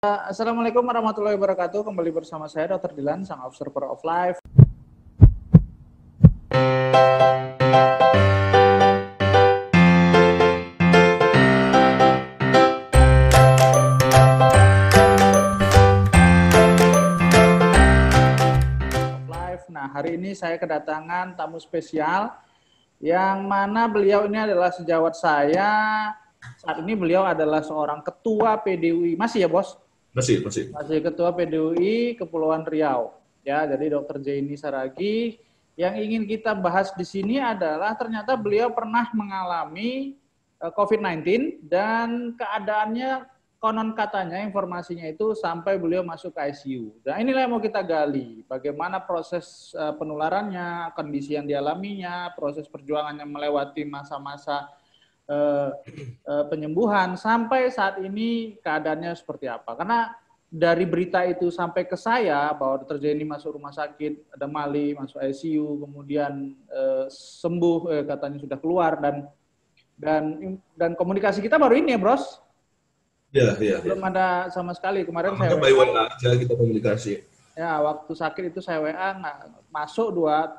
Assalamualaikum warahmatullahi wabarakatuh. Kembali bersama saya Dr. Dilan, sang observer of life. Nah, hari ini saya kedatangan tamu spesial yang mana beliau ini adalah sejawat saya. Saat ini beliau adalah seorang ketua PDUI. Masih ya, Bos? Masih ketua PDUI Kepulauan Riau. Ya, jadi Dr. Jaini Saragih. Yang ingin kita bahas di sini adalah ternyata beliau pernah mengalami COVID-19 dan keadaannya konon katanya informasinya itu sampai beliau masuk ke ICU. Dan inilah yang mau kita gali, bagaimana proses penularannya, kondisi yang dialaminya, proses perjuangannya melewati masa-masa penyembuhan sampai saat ini keadaannya seperti apa. Karena dari berita itu sampai ke saya bahwa Dr. Jaini masuk rumah sakit, ada Mali, masuk ICU, kemudian sembuh, katanya sudah keluar dan komunikasi kita baru ini ya, Bros. Iya. Belum ada sama sekali. Kemarin Namanya saya by WA. WA aja kita komunikasi. Ya, waktu sakit itu saya WA nggak masuk dua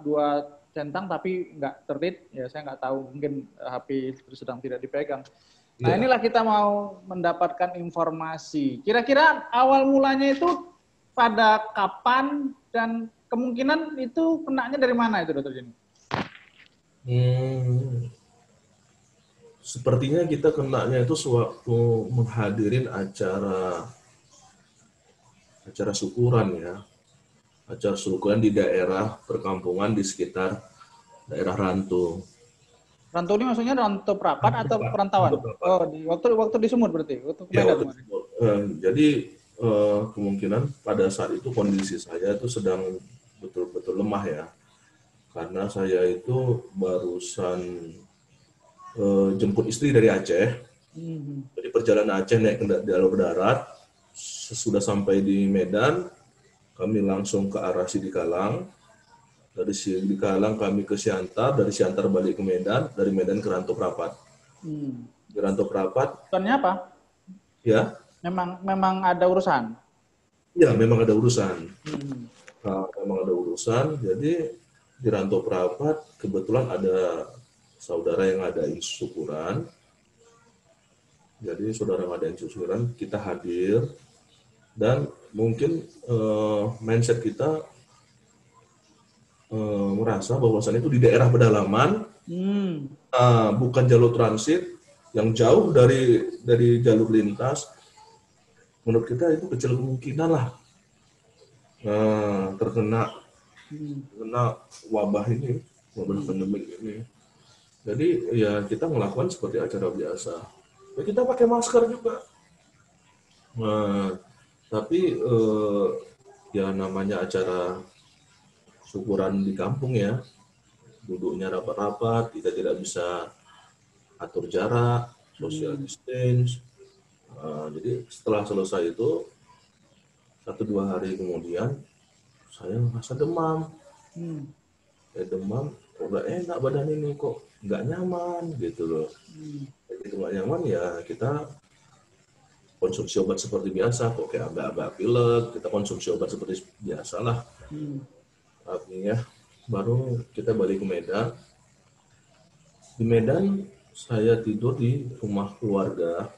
centang tapi nggak tertib. Ya, saya nggak tahu, mungkin HP sedang tidak dipegang. Nah, inilah kita mau mendapatkan informasi. Kira-kira awal mulanya itu pada kapan dan kemungkinan itu kenanya dari mana itu, Dr. Jenny? Sepertinya kita kenanya itu sewaktu menghadirin acara syukuran ya. Acara syukuran di daerah perkampungan di sekitar daerah Rantu. Rantu ini maksudnya Rantu Prapat atau perantauan? Oh, waktu di Sumut berarti. Jadi kemungkinan pada saat itu kondisi saya itu sedang betul-betul lemah ya. Karena saya itu barusan jemput istri dari Aceh. Jadi perjalanan Aceh naik ke jalur darat. Sesudah sampai di Medan, kami langsung ke arah Sidikalang. Dari Sidikalang kami ke Siantar, dari Siantar balik ke Medan, dari Medan ke Rantau Prapat. Di Rantau Prapat. Tujuannya apa? Ya. Memang ada urusan? Ya, memang ada urusan. Memang ada urusan, jadi di Rantau Prapat kebetulan ada saudara yang ngadain syukuran. Jadi saudara ngadain syukuran, kita hadir dan mungkin mindset kita merasa bahwasannya itu di daerah pedalaman, bukan jalur transit yang jauh dari jalur lintas. Menurut kita itu kecil kemungkinan lah terkena wabah ini, wabah pandemi ini. Jadi ya kita melakukan seperti acara biasa. Ya, kita pakai masker juga. Tapi ya namanya acara syukuran di kampung ya, duduknya rapat-rapat, kita tidak bisa atur jarak, social distance. Jadi setelah selesai itu 1-2 hari kemudian saya merasa demam. Demam, kok nggak enak badan ini, kok nggak nyaman gitu loh. Jadi nggak nyaman ya kita konsumsi obat seperti biasa, kok kayak agak-agak pilek, kita konsumsi obat seperti biasa lah. Artinya baru kita balik ke Medan. Di Medan saya tidur di rumah keluarga.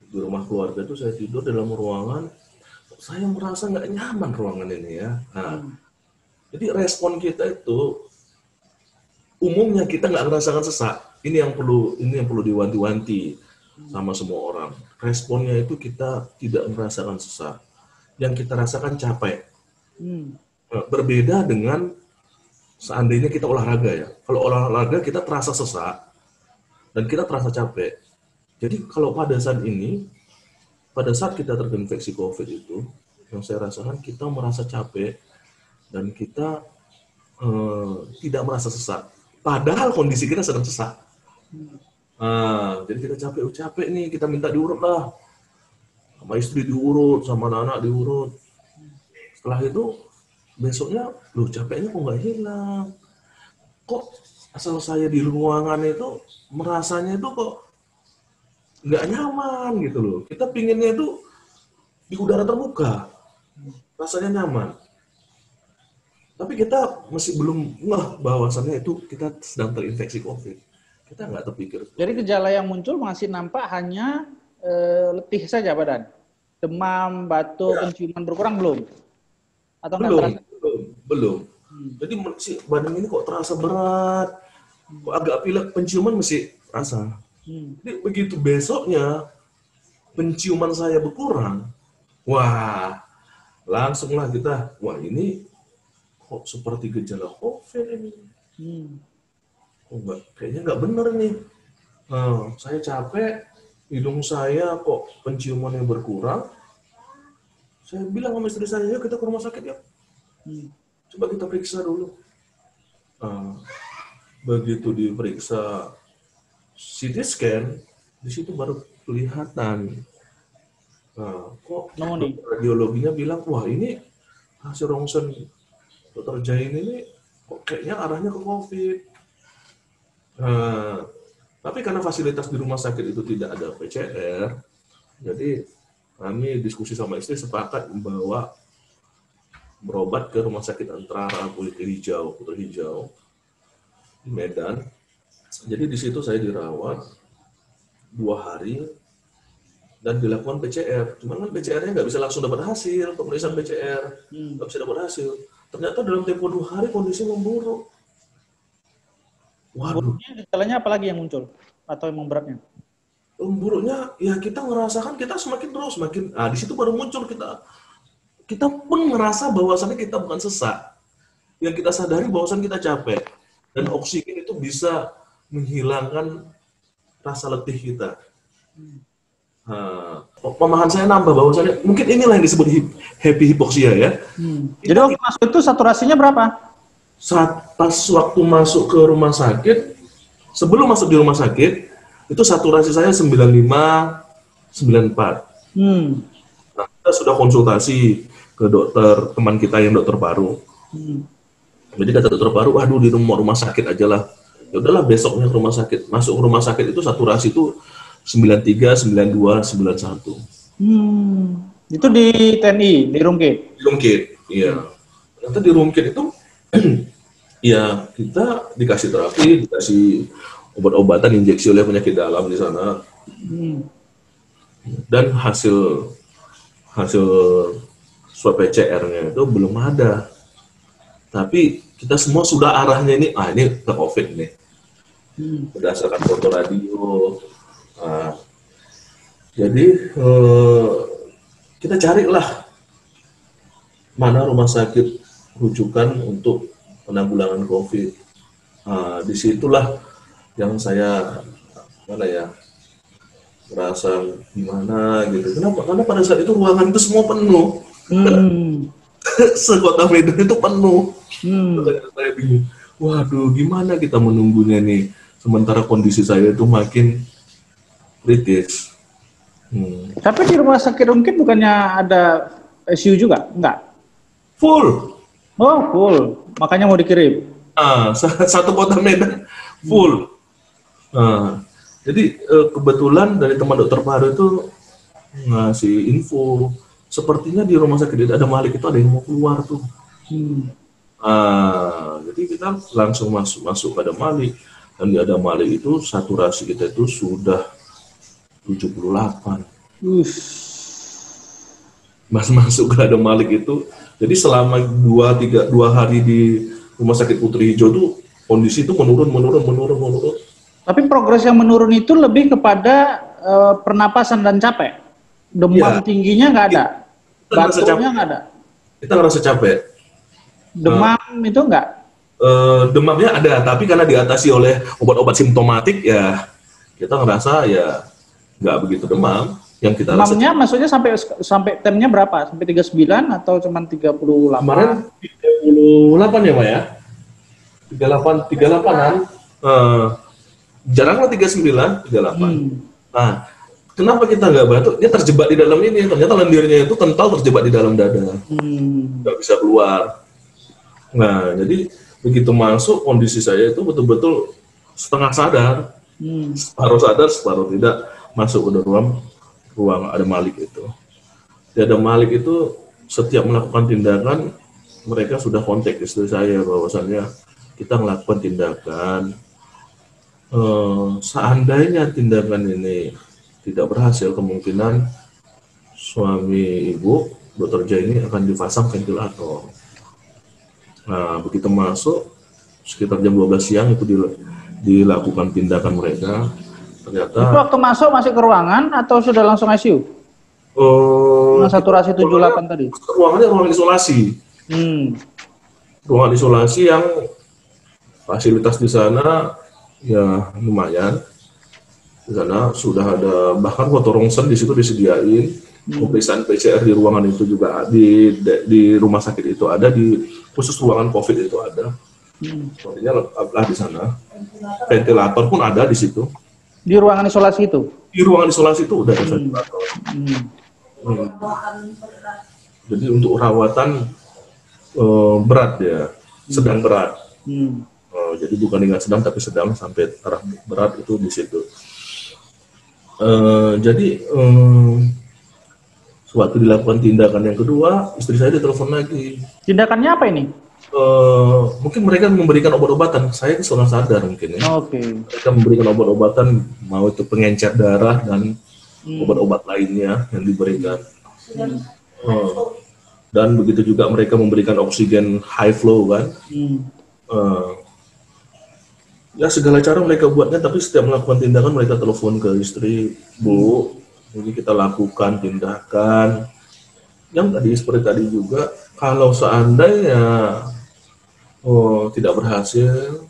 Di rumah keluarga itu saya tidur dalam ruangan, saya merasa nggak nyaman ruangan ini ya. Jadi respon kita itu umumnya kita nggak merasakan sesak. Ini yang perlu diwanti-wanti sama semua orang. Responnya itu kita tidak merasakan sesak. Yang kita rasakan capek. Berbeda dengan seandainya kita olahraga ya. Kalau olahraga kita terasa sesak dan kita terasa capek. Jadi kalau pada saat kita terinfeksi COVID itu, yang saya rasakan kita merasa capek dan kita tidak merasa sesak. Padahal kondisi kita sedang sesak. Jadi kita capek nih, kita minta diurut lah. Sama istri diurut, sama anak-anak diurut. Setelah itu, besoknya, capeknya kok nggak hilang. Kok asal saya di ruangan itu, merasanya itu kok nggak nyaman gitu loh. Kita pinginnya itu di udara terbuka, rasanya nyaman. Tapi kita masih belum ngeh bahwasannya itu kita sedang terinfeksi COVID. Kita nggak terpikir. Jadi gejala yang muncul masih nampak hanya letih saja badan. Demam, batuk, Ya. penciuman berkurang belum? Atau nggak Belum, terasa? belum. Jadi si badan ini kok terasa berat, kok agak pilek, penciuman masih rasa. Jadi begitu besoknya penciuman saya berkurang, wah langsunglah kita, wah ini kok seperti gejala COVID ini. Oh, kayaknya nggak bener nih. Saya capek, hidung saya kok penciumannya berkurang. Saya bilang sama istri saya, yuk kita ke rumah sakit yuk. Coba kita periksa dulu. Begitu diperiksa CT scan, di situ baru kelihatan. Kok radiologinya bilang, wah ini hasil rongsen Dr. Jain ini kok kayaknya arahnya ke COVID. Tapi karena fasilitas di rumah sakit itu tidak ada PCR, jadi kami diskusi sama istri sepakat membawa berobat ke rumah sakit Antara Putri Hijau di Medan. Jadi di situ saya dirawat 2 hari dan dilakukan PCR. Cuman kan PCR-nya nggak bisa langsung dapat hasil, pemeriksaan PCR nggak bisa dapat hasil. Ternyata dalam tempo 2 hari kondisi memburuk. Waduh. Gejalanya apa lagi yang muncul atau yang beratnya? Memburuknya ya kita ngerasakan kita semakin di situ baru muncul kita pun ngerasa bahwasannya kita bukan sesak. Yang kita sadari bahwasan kita capek dan oksigen itu bisa menghilangkan rasa letih kita. Pemahaman saya nambah bahwasannya mungkin inilah yang disebut happy hypoxia ya. Jadi waktu masuk itu saturasinya berapa? Pas waktu masuk ke rumah sakit, sebelum masuk di rumah sakit, itu saturasi saya 95, 94. Nah, kita sudah konsultasi ke dokter, teman kita yang dokter paru. Jadi kata dokter paru, waduh di rumah sakit aja lah. Ya udahlah besoknya ke rumah sakit. Masuk ke rumah sakit itu saturasi itu 93, 92, 91. Itu di TNI, di Rumkit? Di Rumkit, iya. Ternyata di Rumkit itu ya kita dikasih terapi, dikasih obat-obatan, injeksi oleh penyakit dalam di sana. Dan hasil swab PCR-nya itu belum ada. Tapi kita semua sudah arahnya ini ke COVID nih. Berdasarkan foto radio. Jadi kita carilah mana rumah sakit rujukan untuk penanggulangan COVID. Disitulah yang saya merasa gimana gitu. Kenapa? Karena pada saat itu ruangan itu semua penuh. Sekota Medan itu penuh. Saya bingung. Waduh, gimana kita menunggunya nih? Sementara kondisi saya itu makin kritis. Tapi di rumah sakit Rumkit bukannya ada ICU juga? Enggak? Full. Oh, full. Makanya mau dikirim. Satu kota Medan full. Jadi kebetulan dari teman dokter paru itu ngasih info, sepertinya di rumah sakit ada Malik itu ada yang mau keluar tuh. Jadi kita langsung masuk ke ada Malik, dan di ada Malik itu saturasi kita itu sudah 78. Masuk ke ada Malik itu, jadi selama 2 hari di rumah sakit Putri Hijau tuh kondisi itu menurun. Tapi progres yang menurun itu lebih kepada pernapasan dan capek. Demam tingginya nggak ada, batuknya nggak ada. Kita ngerasa capek. Demam itu nggak? Demamnya ada, tapi karena diatasi oleh obat-obat simptomatik ya kita ngerasa ya nggak begitu demam. Yang kita demamnya maksudnya sampai temnya berapa? Sampai 39 atau cuma 38? Kemarin 38 ya Pak ya? 38-an. Jarang lah 39, 38. Nah, kenapa kita nggak batuk? Dia terjebak di dalam ini. Ternyata lendirnya itu kental, terjebak di dalam dada. Nggak bisa keluar. Nah, jadi begitu masuk, kondisi saya itu betul-betul setengah sadar. Separuh sadar, separuh tidak. masuk ke ruang ada Malik itu. Di ada Malik itu setiap melakukan tindakan mereka sudah kontak istri saya bahwasannya kita melakukan tindakan. Seandainya tindakan ini tidak berhasil, kemungkinan suami ibu Dr. J ini akan dipasang ventilator. Nah, begitu masuk sekitar jam 12 siang itu dilakukan tindakan mereka. Ternyata itu waktu masuk masih ke ruangan atau sudah langsung ICU? Dengan saturasi 78 tadi. Ruangannya ruang isolasi. Ruangan isolasi yang fasilitas di sana ya lumayan. Di sana sudah ada bahkan foto rongsen di situ disediain. Pemeriksaan PCR di ruangan itu juga di rumah sakit itu ada, di khusus ruangan COVID itu ada. Sepertinya lengkaplah di sana. Ventilator pun ada di situ. Di ruangan isolasi itu? Di ruangan isolasi itu udah ada ventilator. Jadi untuk rawatan berat ya, sedang berat. Jadi bukan ringan sedang tapi sedang sampai taraf berat itu di situ. Jadi suatu dilakukan tindakan yang kedua, istri saya ditelepon lagi. Tindakannya apa ini? Mungkin mereka memberikan obat-obatan. Saya kurang sadar mungkin ya. Mereka memberikan obat-obatan, mau itu pengencer darah dan obat-obat lainnya yang diberikan. Dan begitu juga mereka memberikan oksigen high flow kan. Ya segala cara mereka buatnya, tapi setiap melakukan tindakan mereka telepon ke istri, Bu, ini kita lakukan tindakan. Yang tadi seperti tadi juga, kalau seandainya tidak berhasil,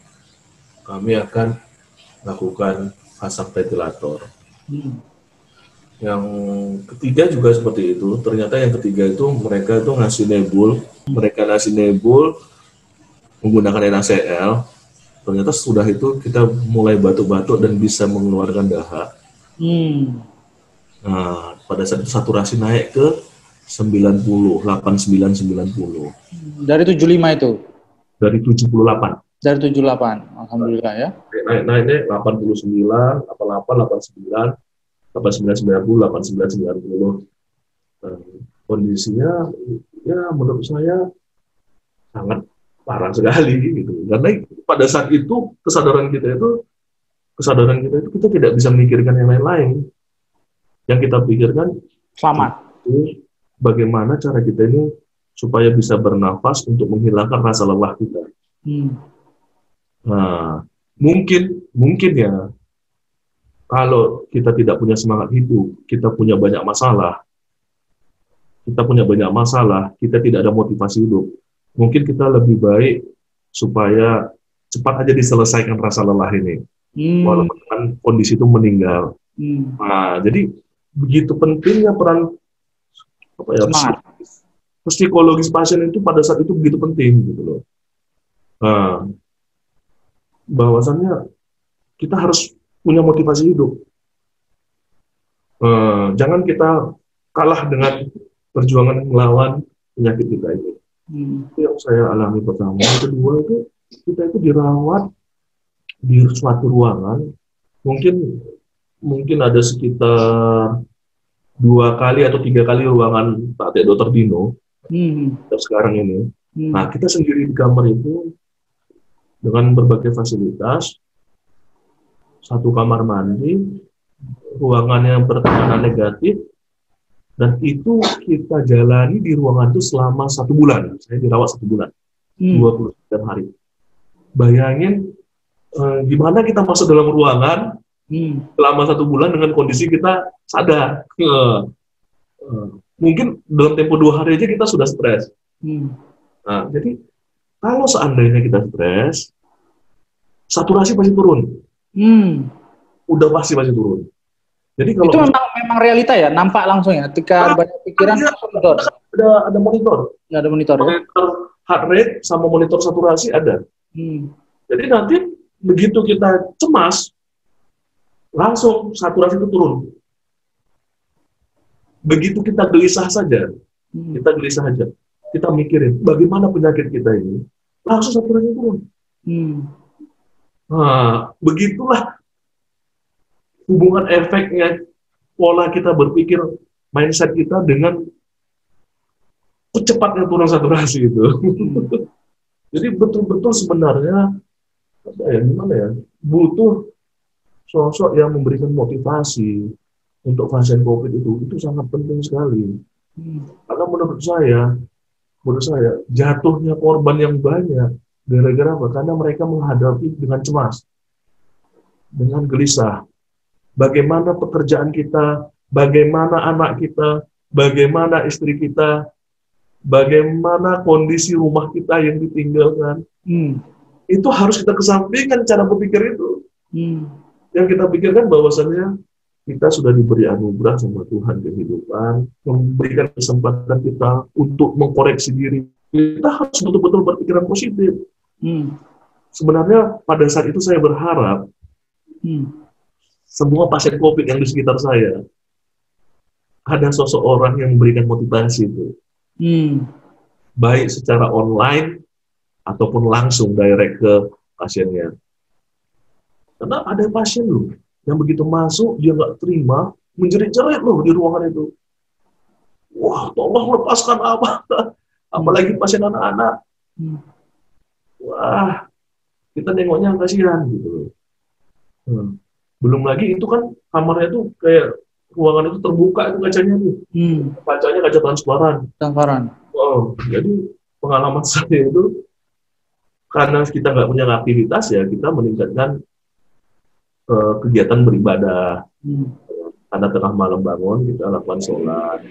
kami akan lakukan pasang ventilator. Yang ketiga juga seperti itu. Ternyata yang ketiga itu mereka itu ngasih nebul, menggunakan NaCl. Ternyata sudah itu kita mulai batuk-batuk dan bisa mengeluarkan dahak. Nah, pada saat itu saturasi naik ke 90, 89, 90. Dari 75 itu? Dari 78. Dari 78, alhamdulillah ya. Naiknya 89, 88, 89, 89, 90, 89, 90. Kondisinya ya menurut saya sangat parah sekali gitu. Karena pada saat itu kesadaran kita itu kita tidak bisa memikirkan yang lain-lain. Yang kita pikirkan selamat. Bagaimana cara kita ini supaya bisa bernafas untuk menghilangkan rasa lelah kita. Nah, mungkin ya kalau kita tidak punya semangat hidup, kita punya banyak masalah, kita tidak ada motivasi hidup. Mungkin kita lebih baik supaya cepat aja diselesaikan rasa lelah ini, walaupun kan kondisi itu meninggal. Nah, jadi begitu pentingnya peran psikologis pasien itu pada saat itu begitu penting gitu loh. Nah, bahwasannya kita harus punya motivasi hidup. Jangan kita kalah dengan perjuangan melawan penyakit kita ini. Itu yang saya alami pertama. Yang kedua itu kita itu dirawat di suatu ruangan, mungkin ada sekitar 2 kali atau 3 kali ruangan Pak Dr. Dino sekarang ini. Nah, kita sendiri di kamar itu dengan berbagai fasilitas, satu kamar mandi, ruangan yang bertekanan negatif, dan itu kita jalani di ruangan itu selama 1 bulan. Saya dirawat 1 bulan, 29 hari. Bayangin gimana kita masuk dalam ruangan selama 1 bulan dengan kondisi kita sadar. Mungkin dalam tempo 2 hari aja kita sudah stres. Nah, jadi kalau seandainya kita stres, saturasi pasti turun. Udah pasti turun. Jadi kalau itu memang realita ya, nampak langsung ya. Ketika banyak pikiran ada monitor. Ya, ada monitor. Monitor heart rate sama monitor saturasi ada. Jadi nanti begitu kita cemas, langsung saturasi itu turun. Begitu kita gelisah saja, kita mikirin bagaimana penyakit kita ini, langsung saturasi turun. Nah, begitulah hubungan efeknya pola kita berpikir, mindset kita dengan cepatnya turun saturasi itu. Jadi betul-betul sebenarnya gimana ya, butuh sosok yang memberikan motivasi untuk pasien COVID itu sangat penting sekali. Karena menurut saya jatuhnya korban yang banyak gara-gara apa? Karena mereka menghadapi dengan cemas, dengan gelisah. Bagaimana pekerjaan kita, bagaimana anak kita, bagaimana istri kita, bagaimana kondisi rumah kita yang ditinggalkan. Itu harus kita kesampingkan cara berpikir itu. Yang kita pikirkan bahwasannya kita sudah diberi anugerah sama Tuhan kehidupan, memberikan kesempatan kita untuk mengkoreksi diri. Kita harus betul-betul berpikiran positif. Sebenarnya pada saat itu saya berharap semua pasien COVID yang di sekitar saya ada sosok orang yang memberikan motivasi itu. Baik secara online ataupun langsung direct ke pasiennya. Karena ada pasien loh yang begitu masuk dia nggak terima, menjerit-jerit loh di ruangan itu. Wah, tolong lepaskan apa? Apalagi pasien anak-anak. Wah, kita nengoknya kasihan gitu. Belum lagi itu kan kamarnya itu kayak ruangan itu terbuka itu kacanya tuh. Kacanya kaca transparan. Oh, jadi pengalaman saya itu karena kita nggak punya aktivitas ya kita meningkatkan kegiatan beribadah. Karena tengah malam bangun kita lakukan sholat.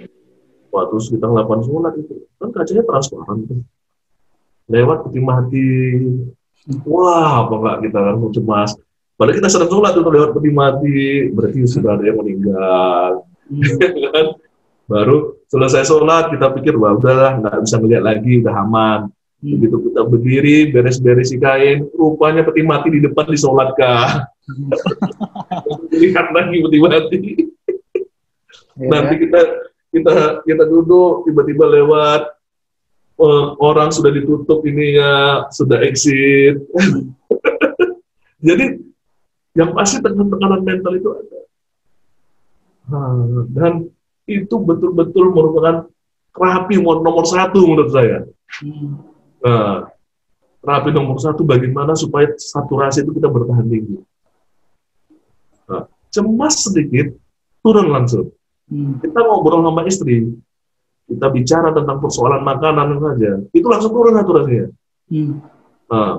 Waktu kita lakukan sholat itu kan kacanya transparan tuh. Lewat peti mati. Wah, apa enggak kita kan cemas. Padahal kita sedang sholat tuh lewat peti mati, berarti sudah ada yang meninggal. Kan? Baru selesai sholat kita pikir wah udahlah nggak bisa melihat lagi, udah aman. Begitu kita berdiri, beres-beres kain, rupanya peti mati di depan disolatkan. Lihat lagi peti mati. Nanti kita duduk, tiba-tiba lewat orang sudah ditutup ininya, sudah exit. Jadi yang pasti tekanan mental itu ada. Dan itu betul-betul merupakan terapi nomor satu menurut saya. Terapi nomor satu bagaimana supaya saturasi itu kita bertahan tinggi. Cemas sedikit, turun langsung. Kita ngobrol sama istri, kita bicara tentang persoalan makanan saja, itu langsung turun saturasinya.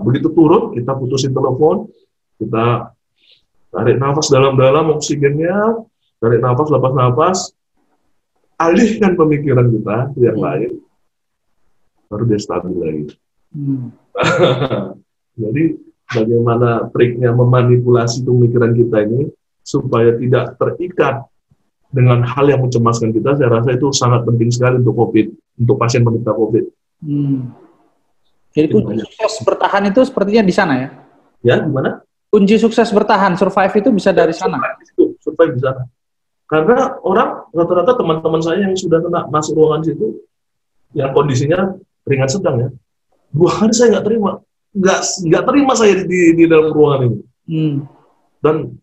Begitu turun, kita putusin telepon, kita tarik nafas dalam-dalam oksigennya, tarik nafas, lepas nafas, alihkan pemikiran kita ke yang lain, baru dia stabil lagi. Jadi bagaimana triknya memanipulasi pemikiran kita ini supaya tidak terikat dengan hal yang mencemaskan kita, saya rasa itu sangat penting sekali untuk COVID, untuk pasien penderita COVID. Jadi kunci sukses bertahan itu sepertinya di sana ya? Ya, gimana? Kunci sukses bertahan, survive itu bisa dari sana? Survive di sana. Karena orang, rata-rata teman-teman saya yang sudah kena masuk ruangan situ, yang kondisinya ringan sedang ya, 2 hari saya nggak terima. Nggak terima saya di dalam ruangan ini. Dan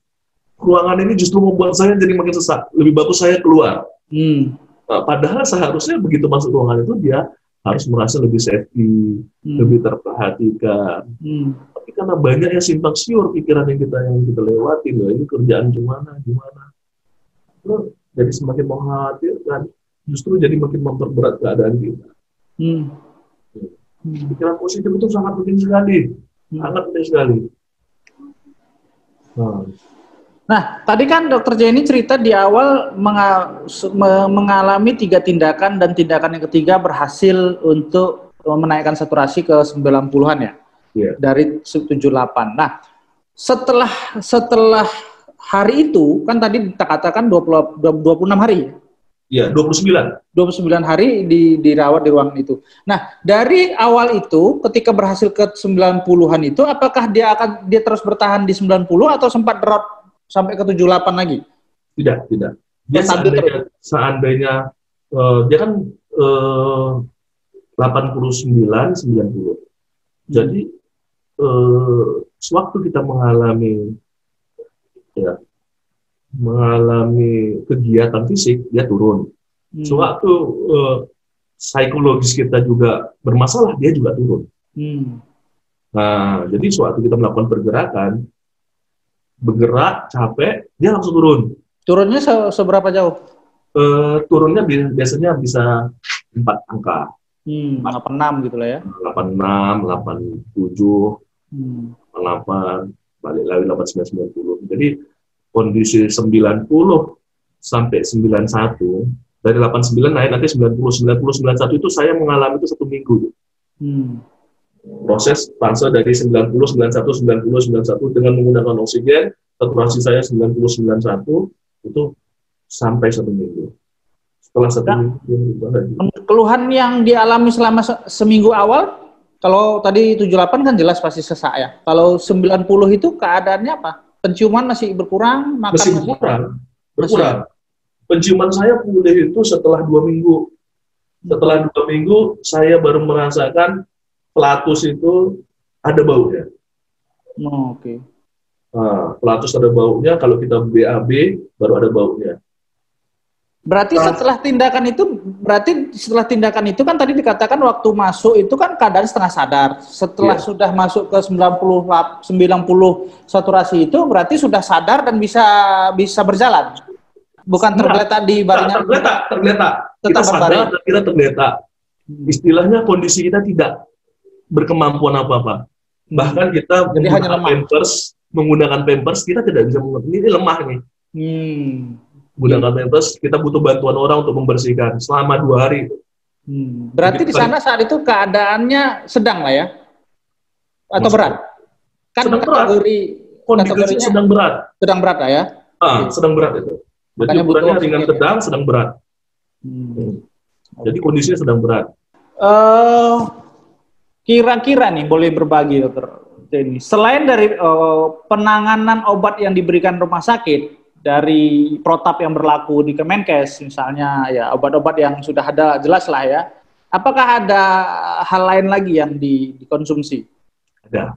ruangan ini justru membuat saya jadi makin sesak. Lebih bagus saya keluar. Nah, padahal seharusnya begitu masuk ruangan itu dia harus merasa lebih safety, lebih terperhatikan. Tapi karena banyak yang simpang siur pikiran yang kita lewatin, ini kerjaan gimana. Jadi semakin mengkhawatirkan, justru jadi makin memperberat keadaan kita. Pikiran positif itu sangat penting sekali. Sangat penting sekali. Nah, tadi kan Dr. Jenny cerita di awal mengalami 3 tindakan dan tindakan yang ketiga berhasil untuk menaikkan saturasi ke 90-an ya? Yeah. Dari 78. Nah, setelah hari itu, kan tadi kita katakan 26 hari. Iya, 29. 29 hari dirawat di ruangan itu. Nah, dari awal itu, ketika berhasil ke 90-an itu, apakah dia terus bertahan di 90 atau sempat drop sampai ke 78 lagi? Tidak. Dia seandainya dia kan 89, 90. Jadi sewaktu kita mengalami ya mengalami kegiatan fisik, dia turun. Sewaktu psikologis kita juga bermasalah, dia juga turun. Nah, jadi sewaktu kita melakukan pergerakan, bergerak, capek, dia langsung turun. Turunnya seberapa jauh? Turunnya biasanya bisa 4 angka. 86 gitu lah ya. 86, 87, 88, balik lagi 89, 90. Jadi kondisi 90 sampai 91, dari 89 naik nanti 90, 90, 91 itu saya mengalami itu 1 minggu. Proses fase dari 90, 91, 90, 91 dengan menggunakan oksigen, saturasi saya 90, 91, itu sampai 1 minggu. Setelah 1 minggu. Keluhan yang dialami selama seminggu awal, kalau tadi 78 kan jelas pasti sesak ya. Kalau 90 itu keadaannya apa? Penciuman masih berkurang? Masih berkurang. Penciuman saya pulih itu setelah 2 minggu. Setelah 2 minggu, saya baru merasakan pelatus itu ada baunya. Oke. Nah, pelatus ada baunya, kalau kita BAB baru ada baunya. Berarti setelah tindakan itu kan tadi dikatakan waktu masuk itu kan keadaan setengah sadar. Setelah sudah masuk ke 90 saturasi itu berarti sudah sadar dan bisa berjalan. Bukan tergeletak di baringan. Tergeletak. Kita sadar dan kita tergeletak. Istilahnya kondisi kita tidak berkemampuan apa-apa. Bahkan kita menggunakan pampers, kita tidak bisa ini lemah nih. Menggunakan pampers, kita butuh bantuan orang untuk membersihkan selama 2 hari. Berarti di sana saat itu keadaannya sedang lah ya? Atau berat? Kan sedang berat. Kondisinya sedang berat. Sedang berat lah ya? Sedang berat itu. Jadi ukurannya ringan sedang, sedang berat. Jadi kondisinya sedang berat. Kira-kira nih boleh berbagi dokter Jenny, selain dari penanganan obat yang diberikan rumah sakit dari protap yang berlaku di Kemenkes misalnya ya obat-obat yang sudah ada jelas lah ya, apakah ada hal lain lagi yang dikonsumsi? Ada.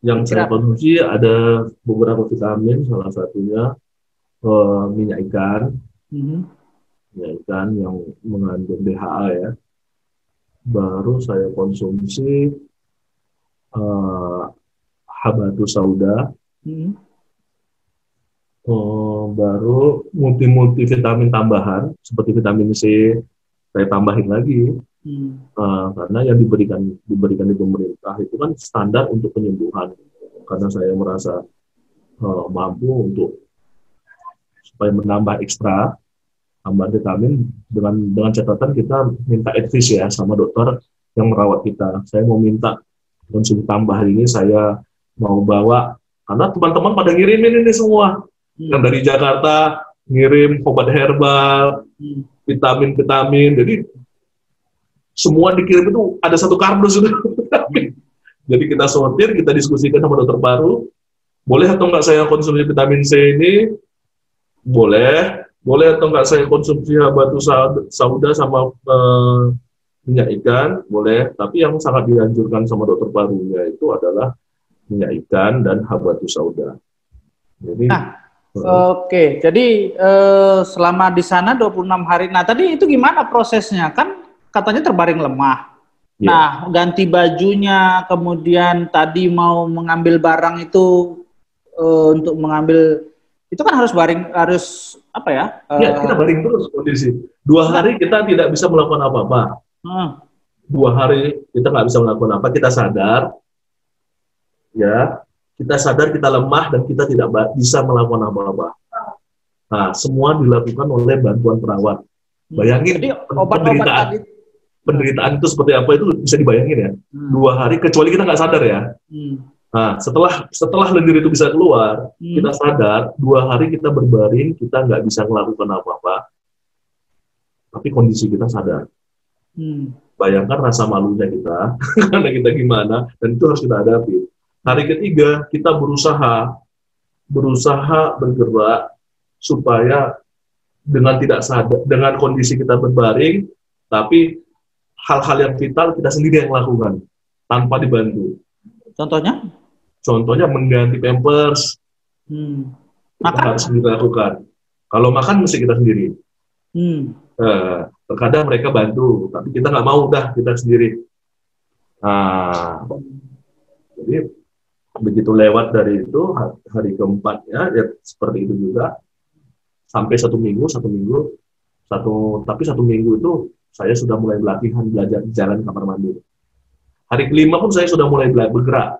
Yang saya konsumsi ada beberapa vitamin, salah satunya minyak ikan, minyak ikan yang mengandung DHA ya. Baru saya konsumsi habatus sauda, baru multivitamin tambahan seperti vitamin C saya tambahin lagi, karena yang diberikan di pemerintah itu kan standar untuk penyembuhan, karena saya merasa mampu untuk supaya menambah ekstra tambah vitamin dengan catatan kita minta advice ya sama dokter yang merawat kita. Saya mau minta konsumsi tambahan ini, saya mau bawa karena teman-teman pada ngirimin ini semua. Yang dari Jakarta ngirim obat herbal, vitamin. Jadi semua dikirim itu ada satu kardus itu. Jadi kita sortir, kita diskusikan sama dokter baru. Boleh atau enggak saya konsumsi vitamin C ini? Boleh atau enggak saya konsumsi habatus sauda sama minyak ikan? Boleh, tapi yang sangat dianjurkan sama dokter parunya itu adalah minyak ikan dan habatus sauda. Jadi, Oke, jadi selama di sana 26 hari, nah tadi itu gimana prosesnya? Kan katanya terbaring lemah. Nah, ganti bajunya, kemudian tadi mau mengambil barang itu untuk mengambil, itu kan harus apa ya? Kita baring terus kondisi. 2 hari kita tidak bisa melakukan apa-apa. 2 hari kita nggak bisa melakukan apa, kita sadar, ya, kita lemah dan kita tidak bisa melakukan apa-apa. Nah, semua dilakukan oleh bantuan perawat. Bayangin, jadi penderitaan itu seperti apa itu bisa dibayangin ya. 2 hari, kecuali kita nggak sadar ya. Nah, setelah lendir itu bisa keluar, kita sadar, 2 hari kita berbaring, kita nggak bisa melakukan apa-apa, tapi kondisi kita sadar. Bayangkan rasa malunya kita, karena kita gimana, dan itu harus kita hadapi. Hari ketiga, kita berusaha bergerak, supaya dengan tidak sadar, dengan kondisi kita berbaring, tapi hal-hal yang vital kita sendiri yang lakukan, tanpa dibantu. Contohnya? Contohnya mengganti pampers, Kita Makan? harus sendiri lakukan. Kalau makan mesti kita sendiri. Hmm. Terkadang mereka bantu, tapi kita nggak mau dah kita sendiri. Nah, jadi begitu lewat dari itu hari keempatnya ya seperti itu juga sampai satu minggu, tapi 1 minggu itu saya sudah mulai latihan belajar jalan kamar mandi. Hari kelima pun saya sudah mulai bergerak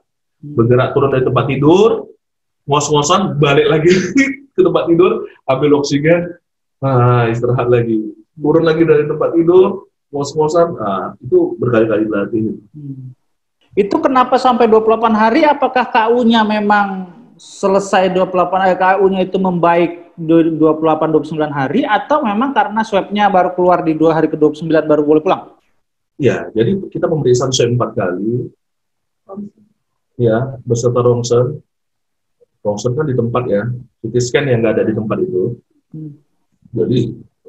turun dari tempat tidur, ngos-ngosan balik lagi ke tempat tidur, ambil oksigen, istirahat lagi, turun lagi dari tempat tidur, ngos-ngosan, itu berkali-kali berlatih. Itu kenapa sampai 28 hari? Apakah KU-nya memang selesai 28 hari, KU-nya itu membaik 28-29 hari, atau memang karena swab-nya baru keluar di 2 hari ke-29 baru boleh pulang? Ya, jadi kita pemeriksaan swab 4 kali, ya, beserta rongsen. Rongsen kan di tempat ya, CT scan yang nggak ada di tempat itu. Jadi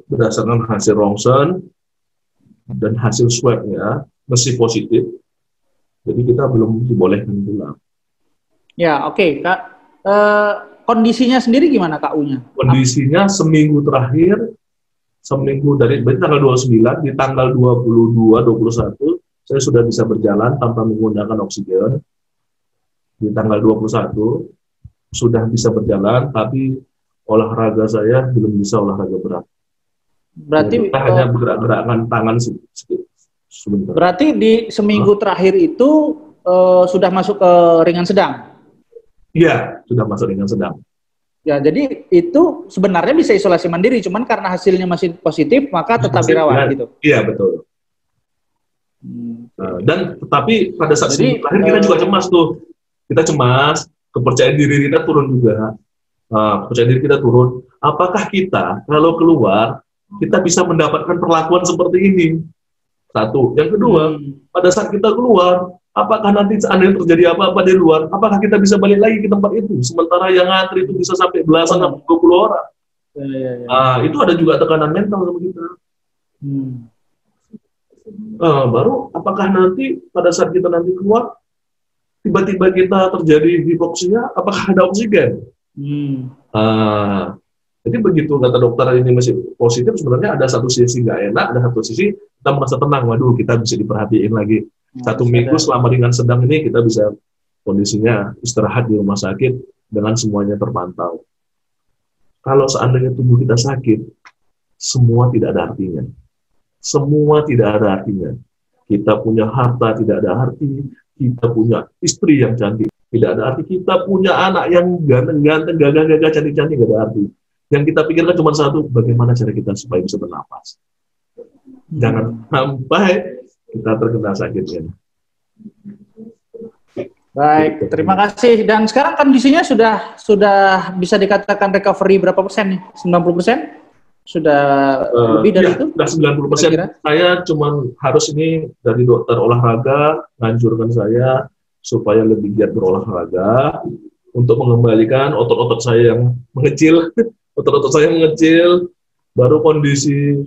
berdasarkan hasil rongsen dan hasil swab-nya masih positif, jadi kita belum dibolehkan pulang. Ya, oke, Kak. Kondisinya sendiri gimana KU-nya? Kondisinya seminggu terakhir, dari tanggal 29, di tanggal 22, 21, saya sudah bisa berjalan tanpa menggunakan oksigen. Di tanggal 21, sudah bisa berjalan, tapi olahraga saya belum bisa olahraga berat. Berarti kita hanya bergerak-gerakan tangan sedikit. Berarti di seminggu terakhir itu sudah masuk ke ringan sedang? Iya, sudah masuk ringan sedang. Ya, jadi itu sebenarnya bisa isolasi mandiri, cuman karena hasilnya masih positif, maka tetap dirawat gitu? Iya, betul. Dan tetapi pada saat seminggu terakhir kita juga cemas tuh. Kita cemas, kepercayaan diri kita turun juga. Kepercayaan diri kita turun. Apakah kita kalau keluar, kita bisa mendapatkan perlakuan seperti ini? Satu. Yang kedua, pada saat kita keluar, apakah nanti seandainya terjadi apa-apa di luar, apakah kita bisa balik lagi ke tempat itu? Sementara yang ngantri itu bisa sampai belasan atau 20 orang. Itu ada juga tekanan mental sama kita. Baru apakah nanti pada saat kita nanti keluar, tiba-tiba kita terjadi hipoksia, apakah ada oksigen? Jadi begitu kata dokter ini masih positif, sebenarnya ada satu sisi nggak enak, ada satu sisi kita merasa tenang, waduh kita bisa diperhatiin lagi. 1 minggu selama ringan sedang ini kita bisa kondisinya istirahat di rumah sakit dengan semuanya terpantau. Kalau seandainya tubuh kita sakit, semua tidak ada artinya. Semua tidak ada artinya. Kita punya harta tidak ada arti, kita punya istri yang cantik tidak ada arti, kita punya anak yang ganteng-ganteng, gagah-gagah, cantik-cantik tidak ada arti. Yang kita pikirkan cuma satu, bagaimana cara kita supaya bisa bernapas. Jangan sampai kita terkena sakitnya. Baik, terima kasih. Dan sekarang kondisinya sudah bisa dikatakan recovery berapa persen nih? 90%? Sudah lebih dari itu? Sudah 90%. Saya cuma harus ini dari dokter olahraga nganjurkan saya supaya lebih giat berolahraga untuk mengembalikan otot-otot saya yang mengecil. Otot-otot saya mengecil, baru kondisi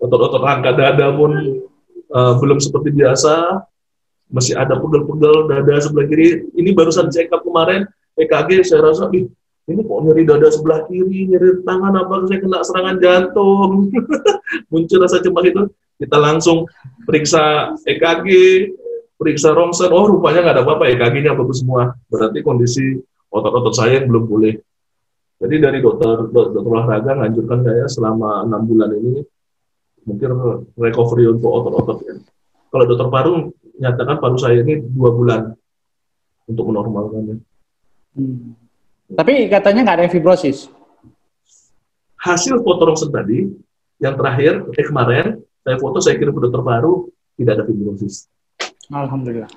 otot-otot rangka dada pun belum seperti biasa, masih ada pegel-pegel dada sebelah kiri. Ini barusan check up kemarin, EKG, saya rasa, ini kok nyeri dada sebelah kiri, nyeri tangan, apa saya kena serangan jantung. Muncul rasa cemas itu, kita langsung periksa EKG, periksa rongsen, oh rupanya nggak ada apa-apa, EKG-nya bagus semua. Berarti kondisi otot-otot saya belum pulih. Jadi dari dokter olahraga nganjurkan saya selama 6 bulan ini mungkin recovery untuk otot-otot ya. Kalau dokter paru nyatakan paru saya ini 2 bulan untuk menormalkannya. Tapi katanya nggak ada yang fibrosis. Hasil foto rongsen tadi yang terakhir kemarin saya foto, saya kirim ke dokter paru, tidak ada fibrosis. Alhamdulillah.